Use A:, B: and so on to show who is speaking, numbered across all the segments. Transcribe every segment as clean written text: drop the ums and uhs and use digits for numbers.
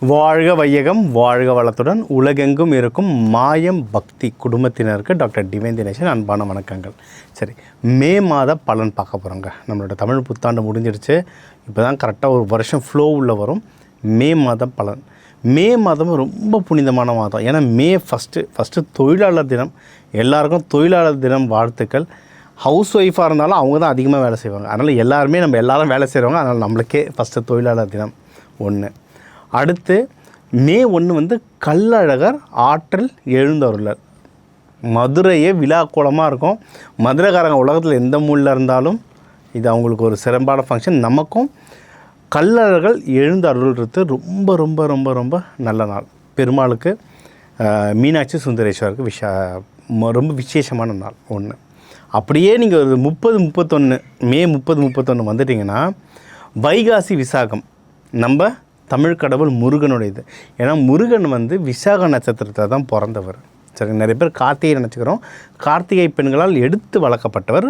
A: வாழ்க வையகம் வாழ்க வளத்துடன் உலகெங்கும் இருக்கும் மாயம் பக்தி குடும்பத்தினருக்கு டாக்டர் டிவைன் தினேஷன் அன்பான வணக்கங்கள். சரி, மே மாத பலன் பார்க்க போகிறோங்க. நம்மளோட தமிழ் புத்தாண்டு முடிஞ்சிடுச்சு. இப்போ தான் கரெக்டாக ஒரு வருஷம் ஃப்ளோ உள்ள வரும். மே மாதம் பலன். மே மாதம் ரொம்ப புனிதமான மாதம். ஏன்னா மே ஃபஸ்ட்டு தொழிலாளர் தினம். எல்லாருக்கும் தொழிலாளர் தினம் வாழ்த்துக்கள். ஹவுஸ் ஒய்ஃபாக இருந்தாலும் அவங்க தான் அதிகமாக வேலை செய்வாங்க. அதனால் எல்லாரும் வேலை செய்கிறவங்க. அதனால் நம்மளுக்கே ஃபஸ்ட்டு தொழிலாளர் தினம் ஒன்று. அடுத்து மே 1 கள்ளழகர் ஆற்றல் எழுந்தருளர். மதுரையே விழா கோலமாக இருக்கும். மதுரைக்காரங்க உலகத்தில் எந்த மூலையில் இருந்தாலும் இது அவங்களுக்கு ஒரு சிறப்பான ஃபங்க்ஷன். நமக்கும் கள்ளழகர் எழுந்தருள்றது ரொம்ப ரொம்ப ரொம்ப ரொம்ப நல்ல நாள். பெருமாளுக்கு மீனாட்சி சுந்தரேஸ்வருக்கு ரொம்ப விசேஷமான நாள் ஒன்று. அப்படியே நீங்கள் ஒரு 30-31 மே 30-31 வந்துட்டிங்கன்னா வைகாசி விசாகம் நம்ம தமிழ் கடவுள் முருகனுடையது. ஏன்னா முருகன் விசாக நட்சத்திரத்தில் தான் பிறந்தவர். சரி, நிறைய பேர் கார்த்திகை நினச்சிக்கிறோம். கார்த்திகை பெண்களால் எடுத்து வளர்க்கப்பட்டவர்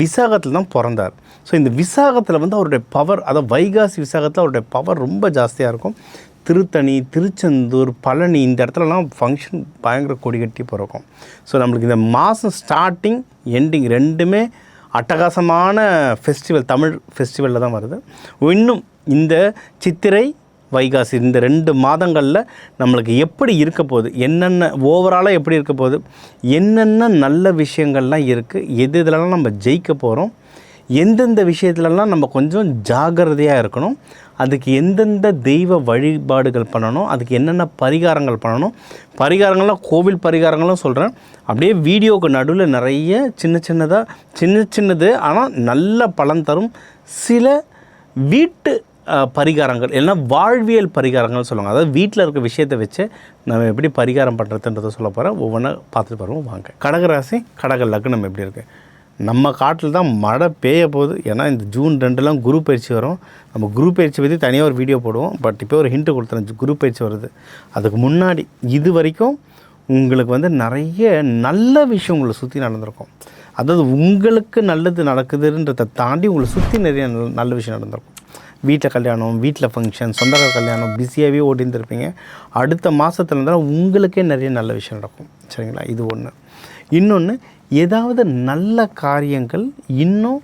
A: விசாகத்தில் தான் பிறந்தார். ஸோ இந்த விசாகத்தில் அவருடைய பவர், அதாவது வைகாசி விசாகத்தில் அவருடைய பவர் ரொம்ப ஜாஸ்தியாக இருக்கும். திருத்தணி, திருச்செந்தூர், பழனி இந்த இடத்துலலாம் ஃபங்க்ஷன் பயங்கர கொடி கட்டி பிறக்கும். ஸோ நம்மளுக்கு இந்த மாதம் ஸ்டார்டிங் எண்டிங் ரெண்டுமே அட்டகாசமான ஃபெஸ்டிவல், தமிழ் ஃபெஸ்டிவலில் தான் வருது. இன்னும் இந்த சித்திரை வைகாசி இந்த 2 மாதங்களில் நம்மளுக்கு எப்படி இருக்க போகுது, என்னென்ன ஓவராலாக எப்படி இருக்க போகுது, என்னென்ன நல்ல விஷயங்கள்லாம் இருக்குது, இதெல்லாம் நம்ம ஜெயிக்க போகிறோம், எந்தெந்த விஷயத்துலலாம் நம்ம கொஞ்சம் ஜாகிரதையாக இருக்கணும், அதுக்கு எந்தெந்த தெய்வ வழிபாடுகள் பண்ணணும், அதுக்கு என்னென்ன பரிகாரங்கள் பண்ணணும். பரிகாரங்கள்லாம் கோவில் பரிகாரங்களும் சொல்கிறேன். அப்படியே வீடியோவுக்கு நடுவில் நிறைய சின்னது ஆனால் நல்ல பலன் தரும் சில வீட்டு பரிகாரங்கள், இல்லைன்னா வாழ்வியல் பரிகாரங்கள் சொல்லுவாங்க. அதாவது வீட்டில் இருக்க விஷயத்தை வச்சு நம்ம எப்படி பரிகாரம் பண்ணுறதுன்றதை சொல்ல போகிறேன். ஒவ்வொன்றா பார்த்துட்டு போகிறோம் வாங்க. கடகராசி, கடக லக்னம் எப்படி இருக்குது? நம்ம காட்டில் தான் மழை பெய்ய போகுது. ஏன்னா இந்த ஜூன் 2 குரு பயிற்சி வரும். நம்ம குரு பயிற்சி பற்றி தனியாக ஒரு வீடியோ போடுவோம். பட் இப்போ ஒரு ஹிண்ட்டு கொடுத்துறேன். குரு பயிற்சி வருது. அதுக்கு முன்னாடி இது வரைக்கும் உங்களுக்கு நிறைய நல்ல விஷயம் உங்களை சுற்றி நடந்திருக்கும். அதாவது உங்களுக்கு நல்லது நடக்குதுன்றதை தாண்டி உங்களை சுற்றி நிறைய நல்ல விஷயம் நடந்திருக்கும். வீட்டில் கல்யாணம், வீட்டில் ஃபங்க்ஷன், சொந்தக்கார கல்யாணம், பிஸியாகவே ஓடிந்துருப்பீங்க. அடுத்த மாதத்துல இருந்தால் உங்களுக்கே நிறைய நல்ல விஷயம் நடக்கும். சரிங்களா? இது ஒன்று. இன்னொன்று, ஏதாவது நல்ல காரியங்கள் இன்னும்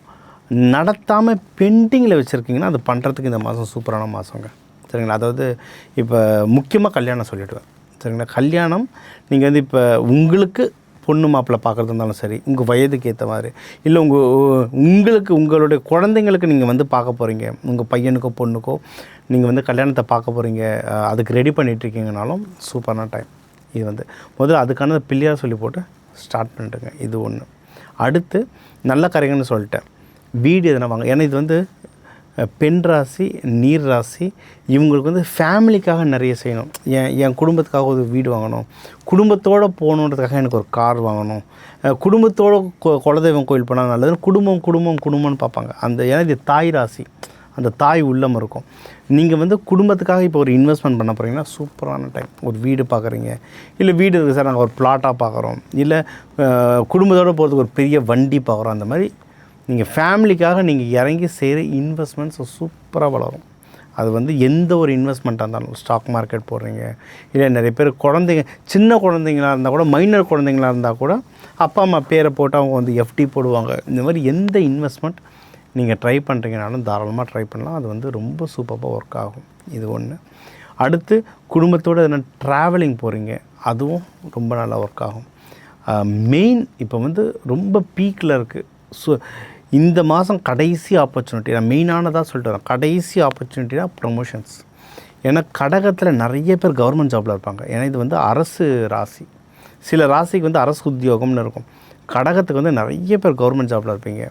A: நடத்தாமல் பெண்டிங்கில் வச்சுருக்கீங்கன்னா அது பண்ணுறதுக்கு இந்த மாதம் சூப்பரான மாதங்க. சரிங்களா? அதாவது இப்போ முக்கியமாக கல்யாணம் சொல்லிவிடுவேன். சரிங்களா? கல்யாணம் நீங்கள் இப்போ உங்களுக்கு பொண்ணு மாப்பிள்ளை பார்க்குறது இருந்தாலும் சரி, உங்கள் வயதுக்கு ஏற்ற மாதிரி, இல்லை உங்களுக்கு உங்களுடைய குழந்தைங்களுக்கு நீங்கள் பார்க்க போகிறீங்க, உங்கள் பையனுக்கோ பொண்ணுக்கோ நீங்கள் கல்யாணத்தை பார்க்க போகிறீங்க, அதுக்கு ரெடி பண்ணிகிட்ருக்கீங்கனாலும் சூப்பரான டைம் இது. முதல்ல அதுக்கான பிள்ளையாக சொல்லி போட்டு ஸ்டார்ட் பண்ணிட்டுங்க. இது ஒன்று. அடுத்து நல்ல காரியங்கள்னு சொல்லிட்டேன். வீடு எதனா வாங்க. ஏன்னா இது பெண் ராசி, நீர் ராசி, இவங்களுக்கு ஃபேமிலிக்காக நிறைய செய்யணும். என் குடும்பத்துக்காக ஒரு வீடு வாங்கணும், குடும்பத்தோடு போகணுன்றதுக்காக எனக்கு ஒரு கார் வாங்கணும், குடும்பத்தோடு குலதெய்வம் கோயில் போனால் நல்லதுன்னு குடும்பம்னு பார்ப்பாங்க. ஏன்னா இது தாய் ராசி, அந்த தாய் உள்ளம் இருக்கும். நீங்கள் குடும்பத்துக்காக இப்போ ஒரு இன்வெஸ்ட்மெண்ட் பண்ண போகிறீங்கன்னா சூப்பரான டைம். ஒரு வீடு பார்க்குறீங்க, இல்லை வீடு இருக்குது சார் நாங்கள் ஒரு பிளாட்டாக பார்க்குறோம், இல்லை குடும்பத்தோடு போகிறதுக்கு ஒரு பெரிய வண்டி பார்க்குறோம். அந்த மாதிரி நீங்கள் ஃபேமிலிக்காக நீங்கள் இறங்கி செய்கிற இன்வெஸ்ட்மெண்ட்ஸ் சூப்பராக வளரும். அது எந்த ஒரு இன்வெஸ்ட்மெண்ட்டாக இருந்தாலும், ஸ்டாக் மார்க்கெட் போடுறீங்க, இல்லை நிறைய பேர் குழந்தைங்க, சின்ன குழந்தைங்களாக இருந்தால் கூட, மைனர் குழந்தைங்களாக இருந்தால் கூட அப்பா அம்மா பேரை போட்டு அவங்க எஃப்டி போடுவாங்க. இந்த மாதிரி எந்த இன்வெஸ்ட்மெண்ட் நீங்கள் ட்ரை பண்ணுறீங்கனாலும் தாராளமாக ட்ரை பண்ணலாம். அது ரொம்ப சூப்பராக ஒர்க் ஆகும். இது ஒன்று. அடுத்து குடும்பத்தோடு எதனா ட்ராவலிங் போகிறீங்க, அதுவும் ரொம்ப நல்லா ஒர்க் ஆகும். மெயின் இப்போ ரொம்ப பீக்கில் இருக்குது. ஸோ இந்த மாதம் கடைசி ஆப்பர்ச்சுனிட்டி, நான் மெயினானதாக சொல்லிட்டு வரேன். கடைசி ஆப்பர்ச்சுனிட்டினா ப்ரமோஷன்ஸ். ஏன்னா கடகத்தில் நிறைய பேர் கவர்மெண்ட் ஜாபில் இருப்பாங்க. ஏன்னா இது அரசு ராசி. சில ராசிக்கு அரசு உத்தியோகம்னு இருக்கும். கடகத்துக்கு நிறைய பேர் கவர்மெண்ட் ஜாபில் இருப்பீங்க,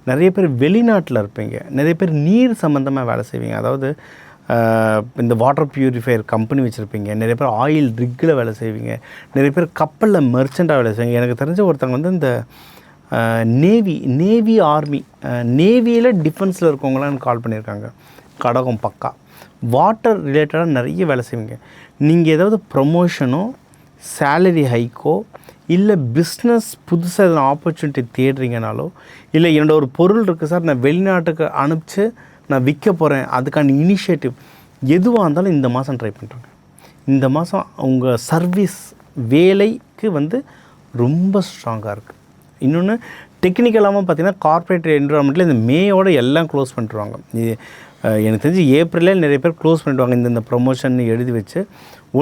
A: நிறைய பேர் வெளிநாட்டில் இருப்பீங்க, நிறைய பேர் நீர் சம்மந்தமாக வேலை செய்வீங்க. அதாவது இந்த வாட்டர் பியூரிஃபையர் கம்பெனி வச்சுருப்பீங்க, நிறைய பேர் ஆயில் ரிக்கில் வேலை செய்வீங்க, நிறைய பேர் கப்பலில் மெர்ச்சண்ட்டாக வேலை செய்வீங்க. எனக்கு தெரிஞ்ச ஒருத்தவங்க இந்த நேவி ஆர்மி, நேவியில் டிஃபென்ஸில் இருக்கவங்களாம் கால் பண்ணியிருக்காங்க. கடகம் பக்கா வாட்டர் ரிலேட்டடாக நிறைய வேலை செய்வீங்க. நீங்கள் ஏதாவது ப்ரமோஷனோ, சேலரி ஹைக்கோ, இல்லை பிஸ்னஸ் புதுசாக எதனா ஆப்பர்ச்சுனிட்டி தேடுறீங்கனாலோ, இல்லை என்னோடய ஒரு பொருள் இருக்குது சார் நான் வெளிநாட்டுக்கு அனுப்பிச்சு நான் விற்க போகிறேன், அதுக்கான இனிஷியேட்டிவ், எதுவாக இருந்தாலும் இந்த மாதம் ட்ரை பண்ணுறாங்க. இந்த மாதம் உங்கள் சர்வீஸ் வேலைக்கு வந்து ரொம்ப ஸ்ட்ராங்காக இருக்குது. இன்னொன்று டெக்னிக்கலாகவும் பார்த்திங்கன்னா கார்ப்பரேட் என்விரான்மெண்ட்டில் இந்த மேயோட எல்லாம் க்ளோஸ் பண்ணிட்டுருவாங்க. எனக்கு தெரிஞ்சு ஏப்ரலே நிறைய பேர் க்ளோஸ் பண்ணிவிடுவாங்க. இந்த ப்ரொமோஷன் எழுதி வச்சு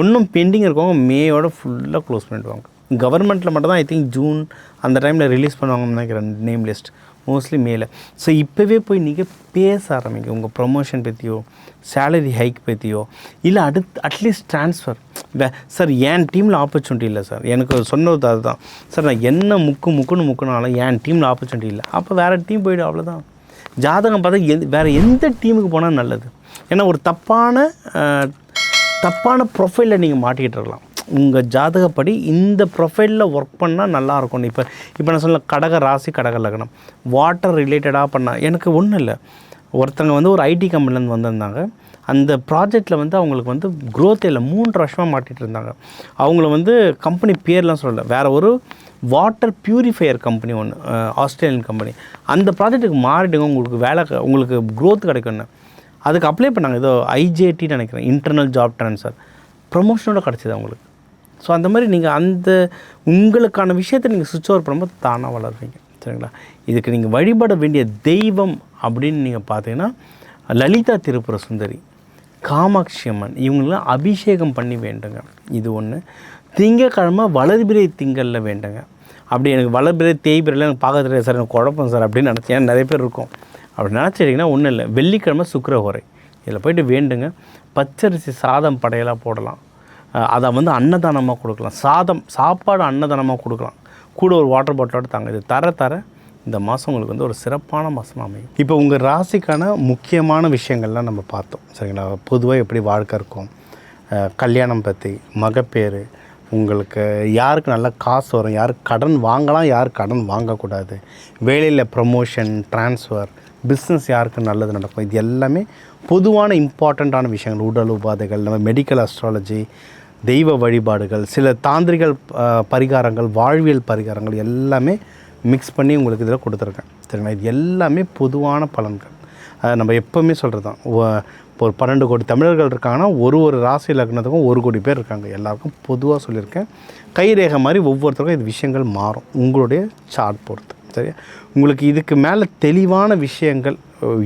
A: ஒன்றும் பெண்டிங் இருக்கவங்க மேயோட ஃபுல்லாக க்ளோஸ் பண்ணிவிடுவாங்க. கவர்மெண்ட்டில் மட்டும் தான் ஐ திங்க் ஜூன் அந்த டைமில் ரிலீஸ் பண்ணுவாங்கன்னு நினைக்கிறேன் நேம் லிஸ்ட், மோஸ்ட்லி மேலே. ஸோ இப்போவே போய் நீங்கள் பேச ஆரம்பிங்க உங்கள் ப்ரொமோஷன் பற்றியோ சேலரி ஹைக் பற்றியோ, இல்லை அட்லீஸ்ட் ட்ரான்ஸ்ஃபர். சார் என் டீமில் ஆப்பர்ச்சுனிட்டி இல்லை சார், எனக்கு சொன்னது அதுதான் சார், நான் என்ன முக்குனாலும் என் டீமில் ஆப்பர்ச்சுனிட்டி இல்லை, அப்போ வேறு டீம் போய்டும், அவ்வளோதான். ஜாதகம் பார்த்தா வேறு எந்த டீமுக்கு போனால் நல்லது. ஏன்னா ஒரு தப்பான ப்ரொஃபைலில் நீங்கள் மாட்டிக்கிட்டு இருக்கலாம். உங்கள் ஜாதகப்படி இந்த ப்ரொஃபைலில் ஒர்க் பண்ணால் நல்லாயிருக்கும். இப்போ நான் சொல்ல கடக ராசி கடக லக்னம் வாட்டர் ரிலேட்டடாக பண்ணால் எனக்கு ஒன்றும் இல்லை. ஒருத்தங்க வந்து ஒரு ஐடி கம்பெனிலேருந்து வந்திருந்தாங்க. அந்த ப்ராஜெக்டில் வந்து அவங்களுக்கு வந்து க்ரோத் இல்லை, 3 வருஷமாக மாட்டிகிட்டு இருந்தாங்க. அவங்கள வந்து கம்பெனி பேர்லாம் சொல்லலை, வேறு ஒரு வாட்டர் ப்யூரிஃபையர் கம்பெனி ஒன்று, ஆஸ்திரேலியன் கம்பெனி. அந்த ப்ராஜெக்ட்டுக்கு மாறிடுங்க, உங்களுக்கு க்ரோத் கிடைக்கும்னு. அதுக்கு அப்ளை பண்ணாங்க. ஏதோ ஐஜேடின்னு நினைக்கிறேன், இன்டர்னல் ஜாப் ட்ரான்ஸ்ஃபர், ப்ரொமோஷனோட கிடச்சிது அவங்களுக்கு. ஸோ அந்த மாதிரி நீங்கள் உங்களுக்கான விஷயத்தை நீங்கள் சுவிட்ச் ஓவர் பண்ணும்போது தானாக வளருவீங்க. சரிங்களா? இதுக்கு நீங்கள் வழிபட வேண்டிய தெய்வம் அப்படின்னு நீங்கள் பார்த்தீங்கன்னா லலிதா திரிபுர சுந்தரி, காமாட்சி அம்மன், இவங்களாம் அபிஷேகம் பண்ணி வேண்டுங்க. இது ஒன்று. திங்கக்கிழமை வளர்பிறை திங்களில் வேண்டுங்க. அப்படி எனக்கு வளர்பிறை தேய்பிறையில் எனக்கு பார்க்க தெரியாது சார், எனக்கு குழப்பம் சார் அப்படின்னு நினச்சேன். நிறைய பேர் இருக்கும். அப்படி நினச்சிட்டிங்கன்னா ஒன்றும் இல்லை, வெள்ளிக்கிழமை சுக்கிரஹோரை இதில் போய்ட்டு வேண்டுங்க. பச்சரிசி சாதம் படையலாக போடலாம். அதை வந்து அன்னதானமாக கொடுக்கலாம். சாப்பாடு அன்னதானமாக கொடுக்கலாம். கூட ஒரு வாட்டர் பாட்டிலோடு தாங்க. இது தர இந்த மாதம் உங்களுக்கு வந்து ஒரு சிறப்பான மாதமாக அமையும். இப்போ உங்கள் ராசிக்கான முக்கியமான விஷயங்கள்லாம் நம்ம பார்த்தோம். சரிங்களா? பொதுவாக எப்படி வாழ்க்கை இருக்கும், கல்யாணம் பற்றி, மகப்பேறு, உங்களுக்கு யாருக்கு நல்ல காசு வரும், யாருக்கு கடன் வாங்கலாம், யார் கடன் வாங்கக்கூடாது, வேலையில் ப்ரமோஷன் ட்ரான்ஸ்ஃபர், பிஸ்னஸ் யாருக்கு நல்லது நடக்கும், இது எல்லாமே பொதுவான இம்பார்ட்டண்ட்டான விஷயங்கள். உடல் உபாதைகள், நம்ம மெடிக்கல் அஸ்ட்ராலஜி, தெய்வ வழிபாடுகள், சில தாந்திரிகள் பரிகாரங்கள், வாழ்வியல் பரிகாரங்கள் எல்லாமே மிக்ஸ் பண்ணி உங்களுக்கு இதில் கொடுத்துருக்கேன். சரிங்களா? இது எல்லாமே பொதுவான பலன்கள். நம்ம எப்போவுமே சொல்கிறது தான். இப்போ ஒரு 12 கோடி தமிழர்கள் இருக்காங்கன்னா ஒரு ராசி லக்னத்துக்கும் 1 கோடி பேர் இருக்காங்க. எல்லாருக்கும் பொதுவாக சொல்லியிருக்கேன். கைரேகை மாதிரி ஒவ்வொருத்தருக்கும் இது விஷயங்கள் மாறும் உங்களுடைய சார்ட் பொறுத்து. சரியா? உங்களுக்கு இதுக்கு மேலே தெளிவான விஷயங்கள்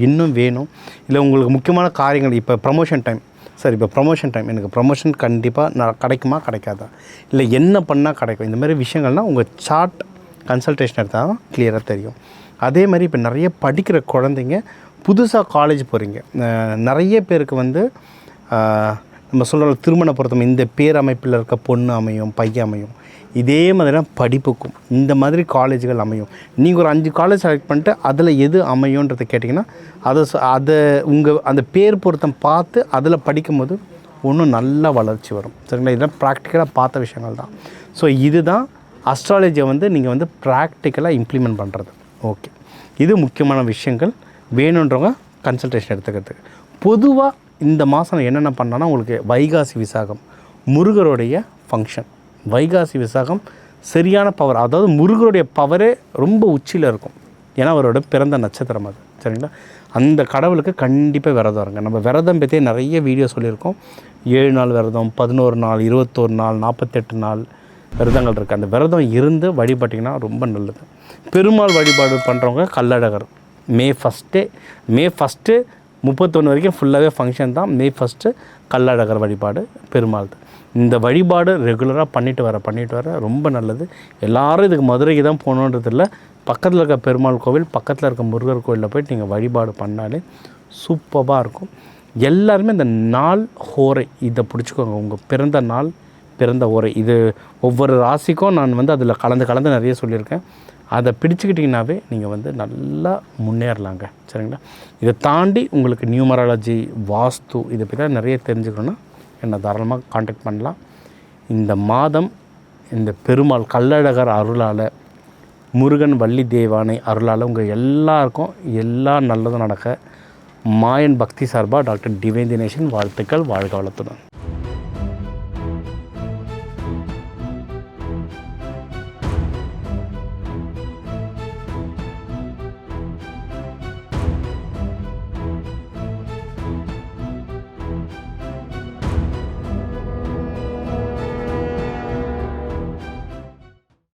A: இன்னும் வேணும், இல்லை உங்களுக்கு முக்கியமான காரியங்கள், இப்போ ப்ரமோஷன் டைம் சார், இப்போ ப்ரமோஷன் டைம், எனக்கு ப்ரமோஷன் கண்டிப்பாக கிடைக்குமா கிடைக்காதா, இல்லை என்ன பண்ணால் கிடைக்கும், இந்த மாதிரி விஷயங்கள்னால் உங்கள் சார்ட் கன்சல்டேஷன் எடுத்தால் தான் கிளியராக தெரியும். அதே மாதிரி இப்போ நிறைய படிக்கிற குழந்தைங்க புதுசாக காலேஜ் போகிறீங்க. நிறைய பேருக்கு வந்து நம்ம சொல்கிற திருமண பொருத்தம், இந்த பேரமைப்பில் இருக்க பொண்ணு அமையும், பையன் அமையும். இதே மாதிரி தான் படிப்புக்கும் இந்த மாதிரி காலேஜுகள் அமையும். நீங்கள் ஒரு 5 காலேஜ் செலக்ட் பண்ணிட்டு அதில் எது அமையுன்றதை கேட்டிங்கன்னா அதை உங்கள் அந்த பேர் பொருத்தம் பார்த்து அதில் படிக்கும்போது ஒன்றும் நல்ல வளர்ச்சி வரும். சரிங்களா? இதெல்லாம் ப்ராக்டிக்கலாக பார்த்த விஷயங்கள் தான். ஸோ இதுதான் அஸ்ட்ராலஜியை வந்து நீங்கள் வந்து ப்ராக்டிக்கலாக இம்ப்ளிமெண்ட் பண்ணுறது. ஓகே, இது முக்கியமான விஷயங்கள். வேணுன்றவங்க கன்சல்டேஷன் எடுத்துக்கிறதுக்கு. பொதுவாக இந்த மாதம் என்னென்ன பண்ணான்னா, உங்களுக்கு வைகாசி விசாகம் முருகருடைய ஃபங்க்ஷன். வைகாசி விசாகம் சரியான பவர், அதாவது முருகருடைய பவரே ரொம்ப உச்சியில் இருக்கும். ஏன்னா அவரோட பிறந்த நட்சத்திரம் அது. சரிங்களா? அந்த கடவுளுக்கு கண்டிப்பாக விரதம் இருங்க. நம்ம விரதம் பற்றியே நிறைய வீடியோ சொல்லியிருக்கோம். 7 நாள் விரதம், 11 நாள், 21 நாள், 48 நாள் விரதங்கள் இருக்குது. அந்த விரதம் இருந்து வழிபட்டிங்கன்னா ரொம்ப நல்லது. பெருமாள் வழிபாடு பண்ணுறவங்க கள்ளழகர் மே 1 31 வரைக்கும் ஃபுல்லாகவே ஃபங்க்ஷன் தான். மே 1 கள்ளழகர் வழிபாடு பெருமாள். இந்த வழிபாடு ரெகுலராக பண்ணிட்டு வர ரொம்ப நல்லது. எல்லோரும் இதுக்கு மதுரைக்கு தான் போகணுன்றது இல்லை. பக்கத்தில் இருக்க பெருமாள் கோவில், பக்கத்தில் இருக்க முருகர் கோவிலில் போய்ட்டு நீங்கள் வழிபாடு பண்ணாலே சூப்பராக இருக்கும். எல்லாருமே இந்த நாள் ஹோரை இதை பிடிச்சிக்கோங்க. உங்கள் பிறந்த நாள், பிறந்த ஓரை, இது ஒவ்வொரு ராசிக்கும் நான் வந்து அதில் கலந்து நிறைய சொல்லியிருக்கேன். அதை பிடிச்சிக்கிட்டிங்கனாவே நீங்கள் வந்து நல்லா முன்னேறலாங்க. சரிங்களா? இதை தாண்டி உங்களுக்கு நியூமராலஜி, வாஸ்து இதை பற்றி நிறைய தெரிஞ்சுக்கணுன்னா என்னை தாராளமாக காண்டாக்ட் பண்ணலாம். இந்த மாதம் இந்த பெருமாள் கள்ளழகர் அருளால், முருகன் வள்ளி தேவானை அருளால் உங்கள் எல்லாருக்கும் எல்லாம் நல்லதும் நடக்க மாயன் பக்தி சார்பாக டாக்டர் டிவைன் தினேஷன் வாழ்த்துக்கள். வாழ்க வளத்துடன்.